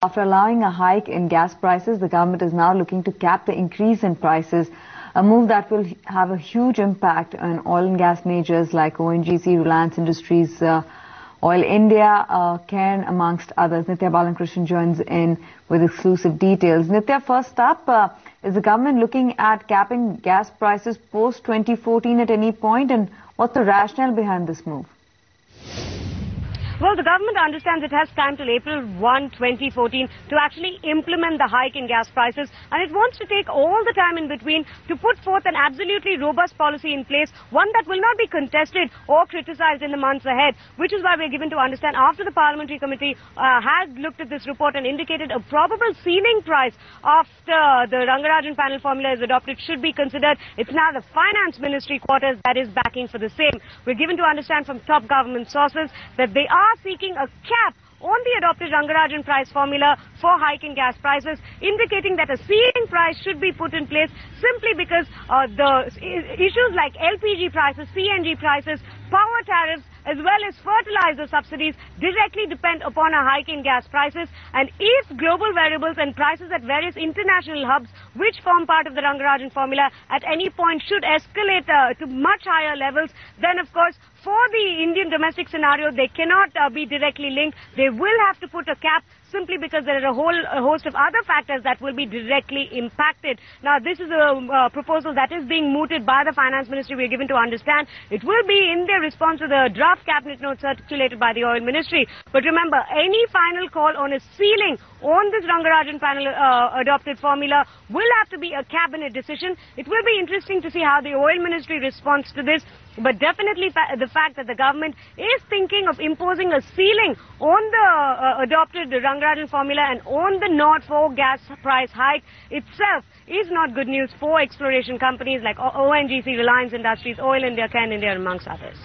After allowing a hike in gas prices, the government is now looking to cap the increase in prices, a move that will have a huge impact on oil and gas majors like ONGC, Reliance Industries, Oil India, Cairn, amongst others. Nithya Balakrishnan joins in with exclusive details. Nithya, first up, is the government looking at capping gas prices post-2014 at any point, and what's the rationale behind this move? Well, the government understands it has time till April 1, 2014 to actually implement the hike in gas prices, and it wants to take all the time in between to put forth an absolutely robust policy in place, one that will not be contested or criticized in the months ahead, which is why we're given to understand after the Parliamentary Committee has looked at this report and indicated a probable ceiling price after the Rangarajan panel formula is adopted should be considered. It's now the Finance Ministry quarters that is backing for the same. We're given to understand from top government sources that they are seeking a cap on the adopted Rangarajan price formula for hiking gas prices, indicating that a ceiling price should be put in place simply because the issues like LPG prices, CNG prices, power tariffs, as well as fertilizer subsidies directly depend upon a hike in gas prices. And if global variables and prices at various international hubs, which form part of the Rangarajan formula, at any point should escalate to much higher levels, then of course, for the Indian domestic scenario, they cannot be directly linked. They will have to put a cap simply because there are a whole host of other factors that will be directly impacted. Now, this is a proposal that is being mooted by the Finance Ministry. We are given to understand it will be in their response to the draft cabinet note circulated by the Oil Ministry. But remember, any final call on a ceiling on this Rangarajan panel adopted formula will have to be a cabinet decision. It will be interesting to see how the Oil Ministry responds to this. But definitely the fact that the government is thinking of imposing a ceiling on the adopted Rangarajan formula and on the Nord 4 gas price hike itself is not good news for exploration companies like ONGC, Reliance Industries, Oil India, Cairn India, amongst others.